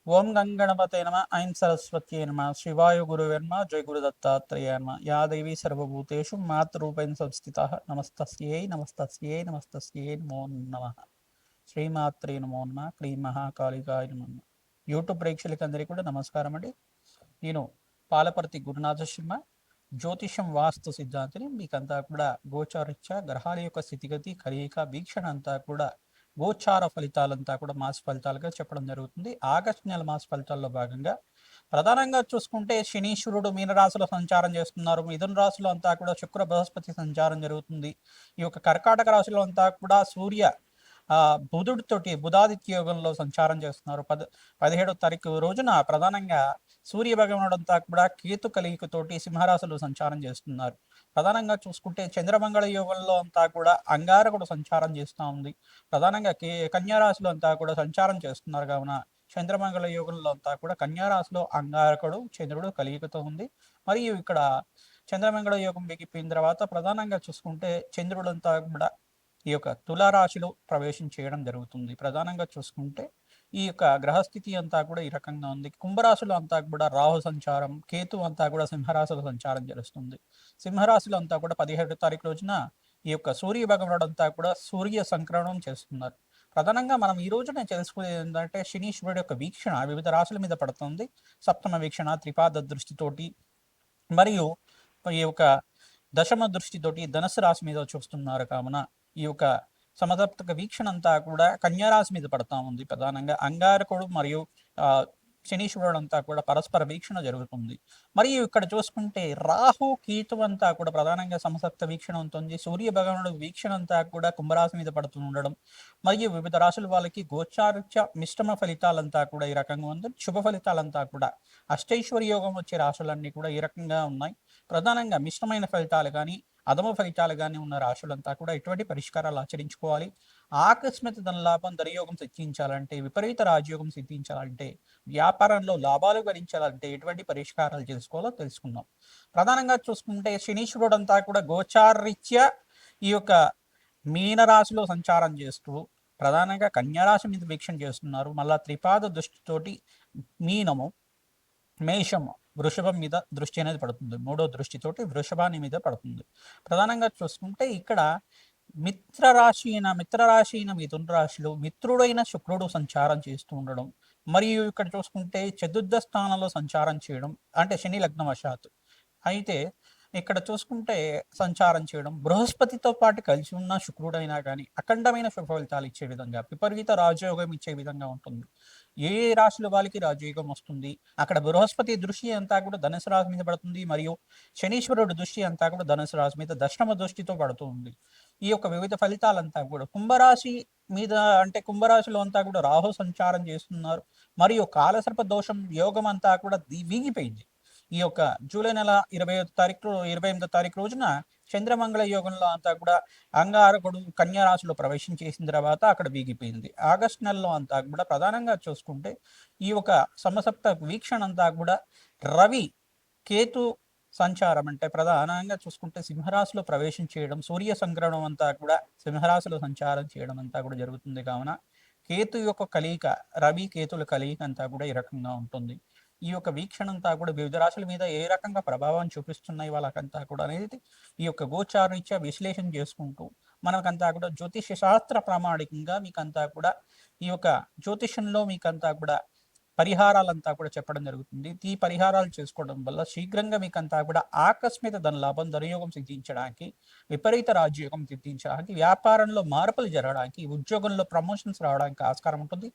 ఓం గంగణపతే నమ ఐం సరస్వత్యై నమ శివాయ గురువేర్మ జయ గురు దత్తాత్రేయ నమ యా దేవి సర్వభూతేషు మాతృరూపేణ సంస్థితః నమస్తస్యై నమస్తస్యై నమస్తస్యై నమో నమః శ్రీమాత్రే నమో నమః క్లీం మహాకాళికాయ నమః. యూట్యూబ్ ప్రేక్షకులందరికీ కూడా నమస్కారం అండి. నేను పాలపర్తి గురునాథ శర్మ, జ్యోతిషం వాస్తు సిద్ధాంతిని. మీకంతా కూడా గోచారిత్య గ్రహాల యొక్క స్థితిగతి కలయిక వీక్షణ అంతా కూడా గోచార ఫలితాలంతా కూడా మాస ఫలితాలుగా చెప్పడం జరుగుతుంది. ఆగస్టు నెల మాస ఫలితాల్లో భాగంగా ప్రధానంగా చూసుకుంటే శనీశ్వరుడు మీనరాశిలో సంచారం చేస్తున్నారు. మిథున రాశిలో అంతా కూడా శుక్ర బృహస్పతి సంచారం జరుగుతుంది. ఈ యొక్క కర్కాటక రాశిలో అంతా కూడా సూర్య బుధుడితోటి బుధాదిత్య యోగంలో సంచారం చేస్తున్నారు. 17వ తారీఖు రోజున ప్రధానంగా సూర్య భగవానుడు అంతా కూడా కేతు కలియుకతోటి సింహరాశులు సంచారం చేస్తున్నారు. ప్రధానంగా చూసుకుంటే చంద్రమంగళ యోగంలో అంతా కూడా అంగారకుడు సంచారం చేస్తూ ఉంది. ప్రధానంగా కన్యారాశిలో అంతా కూడా సంచారం చేస్తున్నారు. కావున చంద్రమంగళ యోగంలో అంతా కూడా కన్యారాశిలో అంగారకుడు చంద్రుడు కలియుకతో ఉంది. మరియు ఇక్కడ చంద్రమంగళ యోగం బిగిపోయిన తర్వాత ప్రధానంగా చూసుకుంటే చంద్రుడు అంతా కూడా ఈ యొక్క తులారాశిలో ప్రవేశం చేయడం జరుగుతుంది. ప్రధానంగా చూసుకుంటే ఈ యొక్క గ్రహస్థితి అంతా కూడా ఈ రకంగా ఉంది. కుంభరాశిలో అంతా కూడా రాహు సంచారం, కేతు అంతా కూడా సింహరాశిలో సంచారం చేస్తుంది. సింహరాశిలో అంతా కూడా 17వ తారీఖు రోజున ఈ యొక్క సూర్య భగవానుడు అంతా కూడా సూర్య సంక్రమణం చేస్తున్నారు. ప్రధానంగా మనం ఈ రోజున తెలుసుకునేది ఏంటంటే శనీశ్వరుడు యొక్క వీక్షణ వివిధ రాశుల మీద పడుతుంది. సప్తమ వీక్షణ త్రిపాద దృష్టితోటి మరియు ఈ యొక్క దశమ దృష్టితోటి ధనుసు రాశి మీద చూస్తున్నారు. కావున ఈ యొక్క సమసప్తక వీక్షణ అంతా కూడా కన్యారాశి మీద పడతా ఉంది. ప్రధానంగా అంగారకుడు మరియు శనీశ్వరుడు అంతా కూడా పరస్పర వీక్షణ జరుగుతుంది. మరియు ఇక్కడ చూసుకుంటే రాహు కేతు అంతా కూడా ప్రధానంగా సమసప్త వీక్షణ ఉంటుంది. సూర్య భగవానుడు వీక్షణ అంతా కూడా కుంభరాశి మీద పడుతూ ఉండడం మరియు వివిధ రాశుల వాళ్ళకి గోచారిత్య మిశ్రమ ఫలితాలంతా కూడా ఈ రకంగా ఉంది. శుభ ఫలితాలంతా కూడా అష్టైశ్వర్య యోగం వచ్చే రాశులన్నీ కూడా ఈ రకంగా ఉన్నాయి. ప్రధానంగా మిశ్రమైన ఫలితాలు కానీ అధమ ఫలితాలుగానే ఉన్న రాశులంతా కూడా ఎటువంటి పరిష్కారాలు ఆచరించుకోవాలి. ఆకస్మిక ధనలాభం ధనయోగం సిద్ధించాలంటే, విపరీత రాజయోగం సిద్ధించాలంటే, వ్యాపారంలో లాభాలు గడించాలంటే ఎటువంటి పరిష్కారాలు చేసుకోవాలో తెలుసుకుందాం. ప్రధానంగా చూసుకుంటే శనీశ్వరుడు అంతా కూడా గోచారీత్యా ఈ యొక్క మీనరాశిలో సంచారం చేస్తూ ప్రధానంగా కన్యారాశి మీద వీక్షణ చేస్తున్నారు. మళ్ళా త్రిపాద దృష్టితోటి మీనము, మేషము, వృషభం మీద దృష్టి అనేది పడుతుంది. మూడో దృష్టితోటి వృషభాన్ని మీద పడుతుంది. ప్రధానంగా చూసుకుంటే ఇక్కడ మిత్రరాశి అయిన మిథున రాశిలో మిత్రుడైన శుక్రుడు సంచారం చేస్తూ ఉండడం, మరియు ఇక్కడ చూసుకుంటే చతుర్థ స్థానంలో సంచారం చేయడం అంటే శని లగ్నవశాత్తు. అయితే ఇక్కడ చూసుకుంటే సంచారం చేయడం బృహస్పతితో పాటు కలిసి ఉన్న శుక్రుడైనా కానీ అఖండమైన శుభ ఫలితాలు ఇచ్చే విధంగా విపరీత రాజయోగం ఇచ్చే విధంగా ఉంటుంది. ఏ రాశుల వాళ్ళకి రాజయోగం వస్తుంది. అక్కడ బృహస్పతి దృష్టి అంతా కూడా ధనుసు రాశి మీద పడుతుంది. మరియు శనీశ్వరుడు దృష్టి అంతా కూడా ధనుసు రాశి మీద దశమ దృష్టితో పడుతూ ఉంది. ఈ యొక్క వివిధ ఫలితాలంతా కూడా కుంభరాశి మీద అంటే కుంభరాశిలో అంతా కూడా రాహు సంచారం చేస్తున్నారు. మరియు కాలసర్ప దోషం యోగం అంతా కూడా వీగిపోయింది. ఈ యొక్క జూలై నెల 28వ తారీఖు రోజున చంద్రమంగళ యోగంలో అంతా కూడా అంగారకుడు కన్యారాశిలో ప్రవేశం చేసిన తర్వాత అక్కడ వీగిపోయింది. ఆగస్టు నెలలో అంతా కూడా ప్రధానంగా చూసుకుంటే ఈ యొక్క సమసప్త వీక్షణ అంతా కూడా రవి కేతు సంచారం అంటే ప్రధానంగా చూసుకుంటే సింహరాశిలో ప్రవేశం చేయడం, సూర్య సంక్రమణం అంతా కూడా సింహరాశిలో సంచారం చేయడం అంతా కూడా జరుగుతుంది. కావున కేతు యొక్క కలియిక, రవి కేతుల కలియిక అంతా కూడా ఈ రకంగా ఉంటుంది. ఈ యొక్క వీక్షణ అంతా కూడా వివిధ రాశుల మీద ఏ రకంగా ప్రభావం చూపిస్తున్నాయి వాళ్ళకంతా కూడా అనేది ఈ యొక్క గోచారీత్యా విశ్లేషణ చేసుకుంటూ మనకంతా కూడా జ్యోతిష శాస్త్ర ప్రామాణికంగా మీకంతా కూడా ఈ యొక్క జ్యోతిషంలో మీకంతా కూడా పరిహారాలంతా కూడా చెప్పడం జరుగుతుంది. ఈ పరిహారాలు చేసుకోవడం వల్ల శీఘ్రంగా మీకంతా కూడా ఆకస్మిక ధనలాభం ధనయోగం సిద్ధించడానికి, విపరీత రాజయోగం సిద్ధించడానికి, వ్యాపారంలో మార్పులు జరగడానికి, ఉద్యోగంలో ప్రమోషన్స్ రావడానికి ఆస్కారం ఉంటుంది.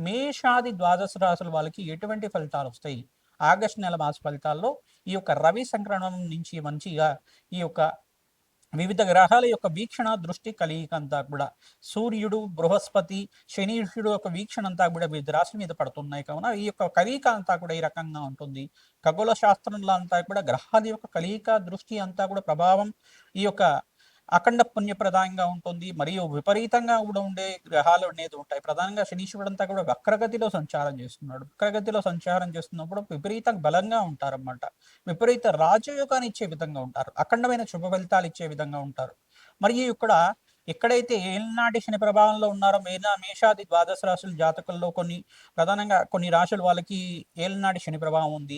మేషాది ద్వాదశ రాశుల వాళ్ళకి ఎటువంటి ఫలితాలు వస్తాయి? ఆగస్టు నెల మాస ఫలితాల్లో ఈ యొక్క రవి సంక్రమణం నుంచి మంచిగా ఈ యొక్క వివిధ గ్రహాల యొక్క వీక్షణ దృష్టి కలియిక అంతా కూడా సూర్యుడు, బృహస్పతి, శనీశ్వరుడు యొక్క వీక్షణ అంతా కూడా వివిధ రాశుల మీద పడుతున్నాయి. కావున ఈ యొక్క కలియిక అంతా కూడా ఈ రకంగా ఉంటుంది. ఖగోళ శాస్త్రంలో అంతా కూడా గ్రహాల యొక్క కలియిక దృష్టి అంతా కూడా ప్రభావం ఈ యొక్క అఖండ పుణ్యప్రదాయంగా ఉంటుంది. మరియు విపరీతంగా కూడా ఉండే గ్రహాలు అనేది ఉంటాయి. ప్రధానంగా శనీశ్వరుడు అంతా కూడా వక్రగతిలో సంచారం చేస్తున్నాడు. వక్రగతిలో సంచారం చేస్తున్నప్పుడు విపరీతంగా బలంగా ఉంటారన్నమాట. విపరీత రాజయోగాన్ని ఇచ్చే విధంగా ఉంటారు. అఖండమైన శుభ ఫలితాలు ఇచ్చే విధంగా ఉంటారు. మరియు ఇక్కడ ఎక్కడైతే ఏలినాటి శని ప్రభావంలో ఉన్నారో మేషాది ద్వాదశ రాశుల జాతకుల్లో ప్రధానంగా కొన్ని రాశులు వాళ్ళకి ఏలినాటి శని ప్రభావం ఉంది,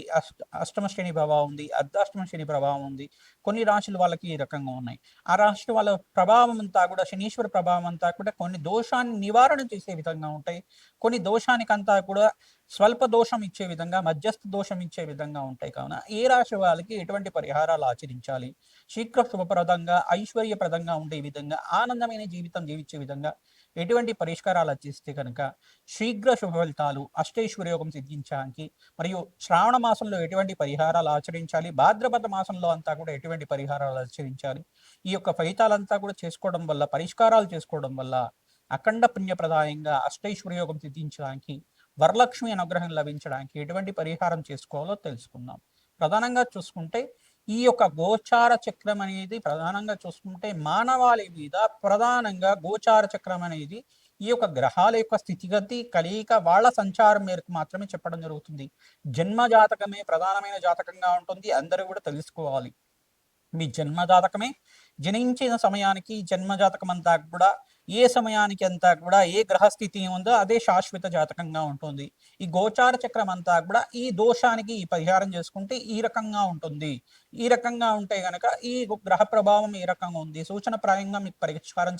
అష్టమ శని ప్రభావం ఉంది, అర్ధాష్టమ శని ప్రభావం ఉంది. కొన్ని రాశులు వాళ్ళకి ఈ రకంగా ఉన్నాయి. ఆ రాశి వాళ్ళ ప్రభావం అంతా కూడా శనీశ్వర ప్రభావం అంతా కూడా కొన్ని దోషాన్ని నివారణ చేసే విధంగా ఉంటాయి. కొన్ని దోషానికంతా కూడా స్వల్ప దోషం ఇచ్చే విధంగా, మధ్యస్థ దోషం ఇచ్చే విధంగా ఉంటాయి. కావున ఏ రాశి వాళ్ళకి ఎటువంటి పరిహారాలు ఆచరించాలి, శీఘ్ర శుభప్రదంగా ఐశ్వర్యప్రదంగా ఉండే విధంగా, ఆనందమైన జీవితం జీవించే విధంగా ఎటువంటి పరిష్కారాలు ఆచరిస్తే కనుక శీఘ్ర శుభ ఫలితాలు, అష్టైశ్వర్యోగం సిద్ధించడానికి, మరియు శ్రావణ మాసంలో ఎటువంటి పరిహారాలు ఆచరించాలి, భాద్రపద మాసంలో అంతా కూడా ఎటువంటి పరిహారాలు ఆచరించాలి, ఈ యొక్క ఫలితాలంతా కూడా చేసుకోవడం వల్ల, పరిష్కారాలు చేసుకోవడం వల్ల అఖండ పుణ్యప్రదాయంగా అష్టైశ్వర్యోగం సిద్ధించడానికి, వరలక్ష్మి అనుగ్రహం లభించడానికి ఎటువంటి పరిహారం చేసుకోవాలో తెలుసుకుందాం. ప్రధానంగా చూసుకుంటే ఈ యొక్క గోచార చక్రం అనేది ప్రధానంగా చూసుకుంటే మానవాళి మీద ప్రధానంగా గోచార చక్రం అనేది ఈ యొక్క గ్రహాల యొక్క స్థితిగతి కలయిక వాళ్ళ సంచారం మేరకు మాత్రమే చెప్పడం జరుగుతుంది. జన్మ జాతకమే ప్రధానమైన జాతకంగా ఉంటుంది, అందరూ కూడా తెలుసుకోవాలి. మీ జన్మ జాతకమే జనించిన సమయానికి జన్మజాతకం అంతా కూడా ఏ సమయానికి అంతా కూడా ఏ గ్రహస్థితి ఉందో అదే శాశ్వత జాతకంగా ఉంటుంది. ఈ గోచార చక్రం అంతా కూడా ఈ దోషానికి ఈ పరిహారం చేసుకుంటే ఈ రకంగా ఉంటుంది. ఈ రకంగా ఉంటే గనక ఈ గ్రహ ప్రభావం ఈ రకంగా ఉంది, సూచన ప్రాయంగా మీకు పరిష్కారం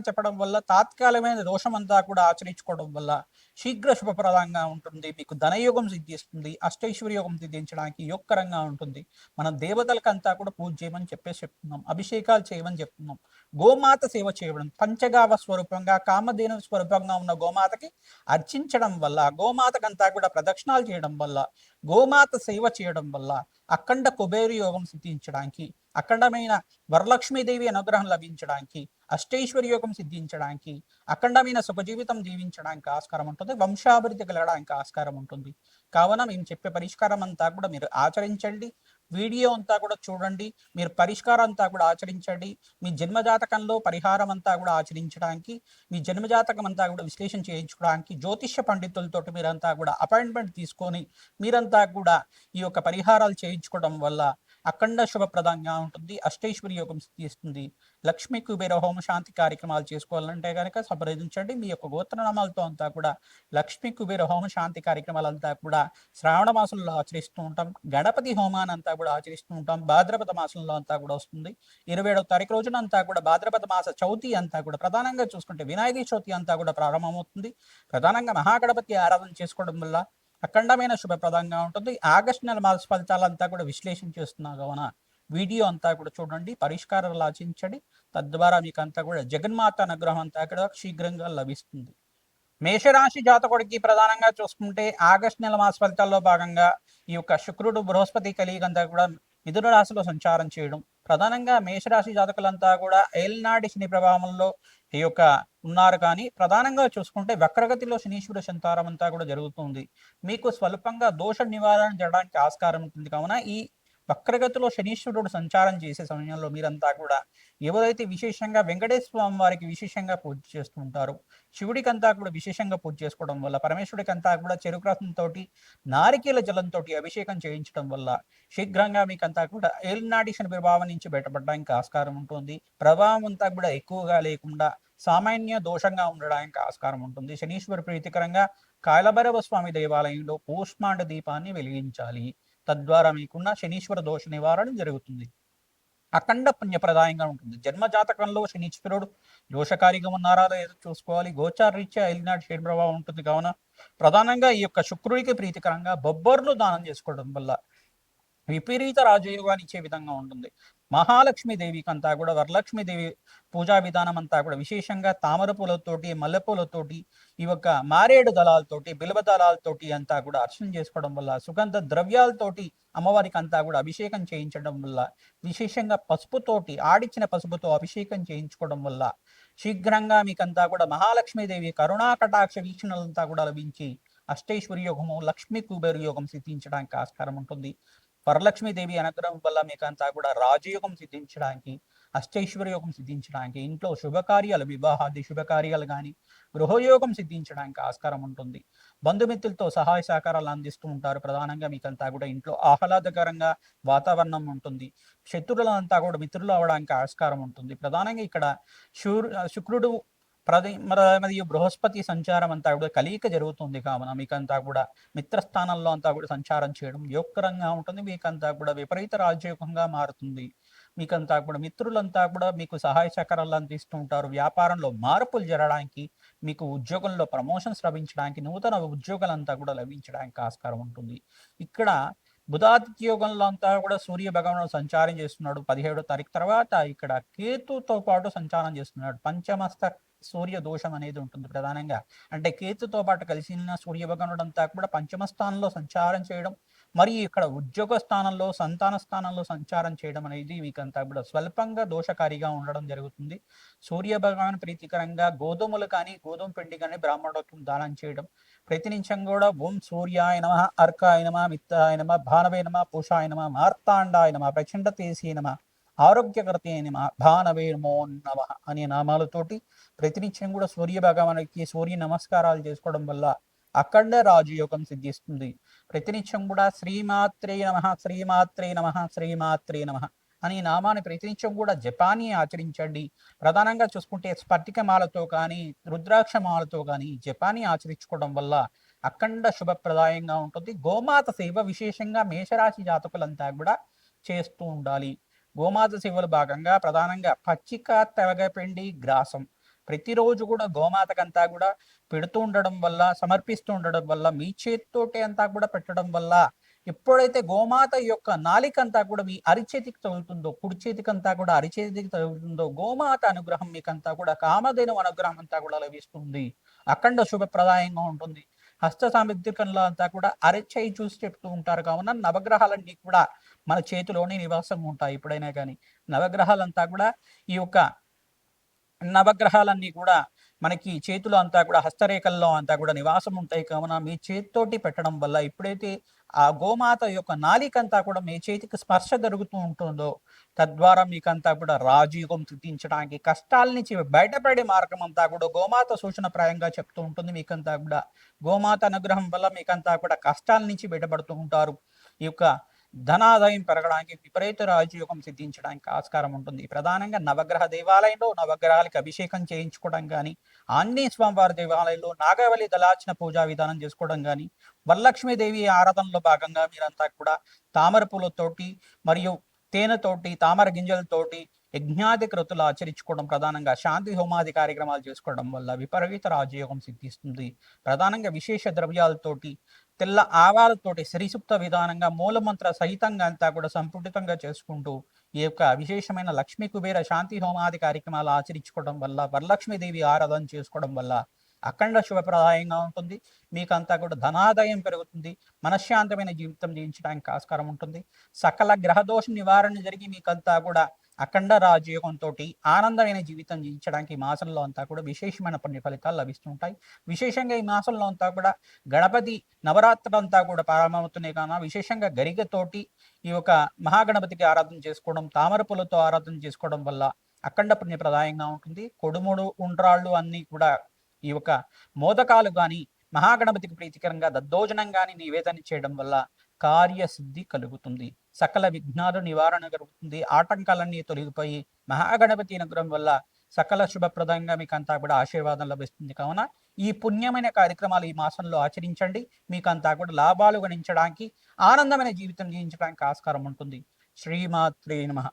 చెప్పడం వల్ల తాత్కాలికమైన దోషం అంతా కూడా ఆచరించుకోవడం వల్ల శీఘ్ర శుభప్రదంగా ఉంటుంది. మీకు ధనయోగం సిద్ధిస్తుంది, అష్టైశ్వర్యోగం సిద్ధించడానికి యోగకరంగా ఉంటుంది. మనం దేవతలకంతా కూడా పూజ చేయమని చెప్తున్నాం, అభిషేకాలు చేయమని చెప్తున్నాం, గోమాత సేవ చేయడం, పంచగావ స్వరూపంగా కామధేను స్వరూపంగా ఉన్న గోమాతకి అర్చించడం వల్ల, గోమాతకంతా కూడా ప్రదక్షిణాలు చేయడం వల్ల, గోమాత సేవ చేయడం వల్ల అఖండ కుబేరు యోగం సిద్ధించడానికి, అఖండమైన వరలక్ష్మీదేవి అనుగ్రహం లభించడానికి, అష్టైశ్వర్యోగం సిద్ధించడానికి, అఖండమైన సుఖజీవితం జీవించడానికి ఆస్కారం ఉంటుంది, వంశాభివృద్ధి కలగడానికి ఆస్కారం ఉంటుంది. కావున మేము చెప్పే పరిష్కారం అంతా కూడా మీరు ఆచరించండి. వీడియో అంతా కూడా చూడండి, మీరు పరిష్కారం అంతా కూడా ఆచరించండి. మీ జన్మజాతకంలో పరిహారం అంతా కూడా ఆచరించడానికి, మీ జన్మజాతకం అంతా కూడా విశ్లేషణ చేయించుకోవడానికి జ్యోతిష్య పండితులతోటి మీరంతా కూడా అపాయింట్మెంట్ తీసుకొని మీరంతా కూడా ఈ యొక్క పరిహారాలు చేయించుకోవడం వల్ల అఖండ శుభప్రదంగా ఉంటుంది, అష్టైశ్వర్య యోగం సిద్ధిస్తుంది. లక్ష్మీ కుబేర హోమ శాంతి కార్యక్రమాలు చేసుకోవాలంటే కనుక సంప్రదించండి. మీ యొక్క గోత్రనామాలతో అంతా కూడా లక్ష్మీ కుబేర హోమ శాంతి కార్యక్రమాలంతా కూడా శ్రావణ మాసంలో ఆచరిస్తూ ఉంటాం. గణపతి హోమాన్ని అంతా కూడా ఆచరిస్తూ ఉంటాం. భాద్రపద మాసంలో అంతా కూడా వస్తుంది. 27వ తారీఖు రోజున అంతా కూడా భాద్రపద మాస చవితి అంతా కూడా ప్రధానంగా చూసుకుంటే వినాయక చవితి అంతా కూడా ప్రారంభమవుతుంది. ప్రధానంగా మహాగణపతి ఆరాధన చేసుకోవడం వల్ల అఖండమైన శుభప్రదంగా ఉంటుంది. ఆగస్టు నెల మాస ఫలితాలంతా కూడా విశ్లేషణ చేస్తున్నా కావున వీడియో అంతా కూడా చూడండి, పరిష్కారాలు ఆచరించండి. తద్వారా మీకు అంతా కూడా జగన్మాత అనుగ్రహం అంతా కూడా శీఘ్రంగా లభిస్తుంది. మేషరాశి జాతకుడికి ప్రధానంగా చూసుకుంటే ఆగస్టు నెల మాస ఫలితాల్లో భాగంగా ఈ యొక్క శుక్రుడు బృహస్పతి కలిగంతా కూడా మిథున రాశిలో సంచారం చేయడం, ప్రధానంగా మేషరాశి జాతకులంతా కూడా ఏలినాటి శని ప్రభావంలో ఈ యొక్క ఉన్నారు. కానీ ప్రధానంగా చూసుకుంటే వక్రగతిలో శనీశ్వర సంచారం అంతా కూడా జరుగుతుంది. మీకు స్వల్పంగా దోష నివారణ చేయడానికి ఆస్కారం ఉంటుంది. కావున ఈ వక్రగతిలో శనీశ్వరుడు సంచారం చేసే సమయంలో మీరంతా కూడా ఎవరైతే విశేషంగా వెంకటేశ్వర స్వామి వారికి విశేషంగా పూజ చేస్తూ ఉంటారో, శివుడికంతా కూడా విశేషంగా పూజ చేసుకోవడం వల్ల, పరమేశ్వరుడికంతా కూడా చెరుకు రసంతో నారికేల జలంతో అభిషేకం చేయించడం వల్ల శీఘ్రంగా మీకంతా కూడా ఏలినాటి శని ప్రభావం నుంచి బయటపడడానికి ఆస్కారం ఉంటుంది. ప్రభావం అంతా కూడా ఎక్కువగా లేకుండా సామాన్య దోషంగా ఉండడానికి ఆస్కారం ఉంటుంది. శనీశ్వర ప్రీతికరంగా కాలభైరవ స్వామి దేవాలయంలో కూష్మాండ దీపాన్ని వెలిగించాలి. తద్వారా మీకున్న శనీశ్వర దోష నివారణ జరుగుతుంది. అఖండ పుణ్యప్రదాయంగా ఉంటుంది. జన్మ జాతకంలో శనీశ్వరుడు దోషకారిగా ఉన్నారా లేదో చూసుకోవాలి. గోచారీత్యా ఏలినాటి శని ప్రభావం ఉంటుంది. కావున ప్రధానంగా ఈ యొక్క శుక్రుడికి ప్రీతికరంగా బొబ్బర్లు దానం చేసుకోవడం వల్ల విపరీత రాజయోగాన్ని ఇచ్చే విధంగా ఉంటుంది. మహాలక్ష్మీదేవికి అంతా కూడా వరలక్ష్మీదేవి పూజా విధానం అంతా కూడా విశేషంగా తామర పూలతోటి, మల్లెపూలతోటి, ఈ యొక్క మారేడు దళాలతోటి, బిల్వ దళాలతోటి అంతా కూడా అర్చన చేసుకోవడం వల్ల, సుగంధ ద్రవ్యాలతోటి అమ్మవారికి అంతా కూడా అభిషేకం చేయించడం వల్ల, విశేషంగా పసుపుతోటి ఆడిచ్చిన పసుపుతో అభిషేకం చేయించుకోవడం వల్ల శీఘ్రంగా మీకంతా కూడా మహాలక్ష్మీదేవి కరుణా కటాక్ష వీక్షణలంతా కూడా లభించి అష్టైశ్వర్య యోగము, లక్ష్మీ కుబేర యోగం సిద్ధించడానికి ఆస్కారం ఉంటుంది. వరలక్ష్మీదేవి అనుగ్రహం వల్ల మీకంతా కూడా రాజయోగం సిద్ధించడానికి, అష్టైశ్వర్యోగం సిద్ధించడానికి, ఇంట్లో శుభకార్యాలు, వివాహాది శుభకార్యాలు కానీ, గృహయోగం సిద్ధించడానికి ఆస్కారం ఉంటుంది. బంధుమిత్రులతో సహాయ సహకారాలు అందిస్తూ ఉంటారు. ప్రధానంగా మీకంతా కూడా ఇంట్లో ఆహ్లాదకరంగా వాతావరణం ఉంటుంది. శత్రువులంతా కూడా మిత్రులు అవడానికి ఆస్కారం ఉంటుంది. ప్రధానంగా ఇక్కడ శుక్రుడు మరియు బృహస్పతి సంచారం అంతా కూడా కలియిక జరుగుతుంది. కావున మీకంతా కూడా మిత్రస్థానంలో అంతా కూడా సంచారం చేయడం యోగకరంగా ఉంటుంది. మీకంతా కూడా విపరీత రాజయోగంగా మారుతుంది. మీకంతా కూడా మిత్రులంతా కూడా మీకు సహాయ సహకారాలు అందిస్తూ ఉంటారు. వ్యాపారంలో మార్పులు జరగడానికి, మీకు ఉద్యోగంలో ప్రమోషన్స్ లభించడానికి, నూతన ఉద్యోగాలంతా కూడా లభించడానికి ఆస్కారం ఉంటుంది. ఇక్కడ బుధాదిత్య యోగంలో అంతా కూడా సూర్య భగవానుడు సంచారం చేస్తున్నాడు. 17వ తారీఖు తర్వాత ఇక్కడ కేతుతో పాటు సంచారం చేస్తున్నాడు. పంచమస్త సూర్య దోషం అనేది ఉంటుంది ప్రధానంగా. అంటే కేతుతో పాటు కలిసిన సూర్య భగవానుడు అంతా కూడా పంచమ స్థానంలో సంచారం చేయడం, మరియు ఇక్కడ ఉద్యోగ స్థానంలో, సంతాన స్థానంలో సంచారం చేయడం అనేది మీకంతా కూడా స్వల్పంగా దోషకారిగా ఉండడం జరుగుతుంది. సూర్య భగవాన్ ప్రీతికరంగా గోధుమలు కానీ, గోధుమ పిండి కానీ బ్రాహ్మణులకు దానం చేయడం, ప్రతినిత్యం కూడా ఓం సూర్యాయ నమ, అర్కాయ నమ, మిత్రాయ నమ, భానవే నమ, పూషాయ నమ, మార్తాండాయ నమ, ప్రచండ తేజీ నమ, ఆరోగ్యకర్తే నమ, భానవే నమో నమ అనే నామాలతోటి ప్రతినిత్యం కూడా సూర్య భగవానికి సూర్య నమస్కారాలు చేసుకోవడం వల్ల అఖండ రాజయోగం సిద్ధిస్తుంది. ప్రతినిత్యం కూడా శ్రీమాత్రే నమ, శ్రీమాత్రే నమ, శ్రీమాత్రే నమ అని నామాన్ని ప్రతినిత్యం కూడా జపాన్ని ఆచరించండి. ప్రధానంగా చూసుకుంటే స్ఫటికమాలతో కానీ, రుద్రాక్షమాలతో కానీ జపాన్ని ఆచరించుకోవడం వల్ల అఖండ శుభప్రదాయంగా ఉంటుంది. గోమాత సేవ విశేషంగా మేషరాశి జాతకులంతా కూడా చేస్తూ ఉండాలి. గోమాత సేవలు భాగంగా ప్రధానంగా పచ్చిక, తెలగపిండి, గ్రాసం ప్రతిరోజు కూడా గోమాతకంతా కూడా పెడుతూ ఉండడం వల్ల, సమర్పిస్తూ ఉండడం వల్ల, మీ చేతితోటి అంతా కూడా పెట్టడం వల్ల, ఎప్పుడైతే గోమాత యొక్క నాలికంతా కూడా మీ అరిచేతికి తగులుతుందో, కుడి చేతికంతా కూడా అరిచేతికి తగులుతుందో, గోమాత అనుగ్రహం మీకంతా కూడా కామధేను అనుగ్రహం అంతా కూడా లభిస్తుంది. అఖండ శుభప్రదాయంగా ఉంటుంది. హస్త సాముద్రికంలో అంతా కూడా అరచేయి చూసి చెప్తూ ఉంటారు. కావున నవగ్రహాలన్నీ కూడా మన చేతిలోనే నివాసం ఉంటాయి. ఎప్పుడైనా కానీ నవగ్రహాలంతా కూడా ఈ యొక్క నవగ్రహాలన్నీ కూడా మనకి చేతులు అంతా కూడా హస్తరేఖల్లో అంతా కూడా నివాసం ఉంటాయి. కావున మీ చేతితోటి పెట్టడం వల్ల ఎప్పుడైతే ఆ గోమాత యొక్క నాలికంతా కూడా మీ చేతికి స్పర్శ జరుగుతూ ఉంటుందో, తద్వారా మీకంతా కూడా రాజయోగం సిద్ధించడానికి, కష్టాల నుంచి బయటపడే మార్గం అంతా కూడా గోమాత సూచనప్రాయంగా చెప్తూ ఉంటుంది. మీకంతా కూడా గోమాత అనుగ్రహం వల్ల మీకంతా కూడా కష్టాల నుంచి బయటపడుతూ ఉంటారు. ఈ యొక్క ధనాదాయం పెరగడానికి, విపరీత రాజయోగం సిద్ధించడానికి ఆస్కారం ఉంటుంది. ప్రధానంగా నవగ్రహ దేవాలయంలో నవగ్రహాలకి అభిషేకం చేయించుకోవడం కానీ, ఆంజనేయ స్వామివారి దేవాలయంలో నాగవల్లి దళార్చన పూజా విధానం చేసుకోవడం కానీ, వరలక్ష్మీదేవి ఆరాధనలో భాగంగా మీరంతా కూడా తామర పూలతోటి మరియు తేనెతోటి, తామర గింజలతోటి యజ్ఞాది కృతులు ఆచరించుకోవడం, ప్రధానంగా శాంతి హోమాది కార్యక్రమాలు చేసుకోవడం వల్ల విపరీత రాజయోగం సిద్ధిస్తుంది. ప్రధానంగా విశేష ద్రవ్యాలతోటి, తెల్ల ఆవాలతోటి శ్రీసూక్త విధానంగా మూలమంత్ర సహితంగా అంతా కూడా సంపుటితంగా చేసుకుంటూ ఈ యొక్క విశేషమైన లక్ష్మీ కుబేర శాంతి హోమాది కార్యక్రమాలు ఆచరించుకోవడం వల్ల, వరలక్ష్మీదేవి ఆరాధన చేసుకోవడం వల్ల అఖండ శుభప్రదాయంగా ఉంటుంది. మీకంతా కూడా ధనాదాయం పెరుగుతుంది. మనశ్శాంతమైన జీవితం జీవించడానికి ఆస్కారం ఉంటుంది. సకల గ్రహదోష నివారణ జరిగి మీకంతా కూడా అఖండ రాజయోగంతో ఆనందమైన జీవితం జీవించడానికి ఈ మాసంలో అంతా కూడా విశేషమైన పుణ్య ఫలితాలు లభిస్తుంటాయి. విశేషంగా ఈ మాసంలో అంతా కూడా గణపతి నవరాత్రులు అంతా కూడా ప్రారంభమవుతున్నాయి. కావున విశేషంగా గరిగతోటి ఈ యొక్క మహాగణపతికి ఆరాధన చేసుకోవడం, తామర పూలతో ఆరాధన చేసుకోవడం వల్ల అఖండ పుణ్యప్రదాయంగా ఉంటుంది. కొడుముడు ఉండ్రాళ్ళు అన్నీ కూడా ఈ యొక్క మోదకాలు కానీ, మహాగణపతికి ప్రీతికరంగా దద్దోజనం కానీ నివేదన చేయడం వల్ల కార్యసిద్ధి కలుగుతుంది. సకల విఘ్నాలు నివారణ కలుగుతుంది. ఆటంకాలన్నీ తొలగిపోయి మహాగణపతి అనుగ్రహం వల్ల సకల శుభప్రదంగా మీకు అంతా కూడా ఆశీర్వాదం లభిస్తుంది. కావున ఈ పుణ్యమైన కార్యక్రమాలు ఈ మాసంలో ఆచరించండి. మీకంతా కూడా లాభాలు గణించడానికి, ఆనందమైన జీవితం జీవించడానికి ఆస్కారం ఉంటుంది. శ్రీమాత్రే నమః.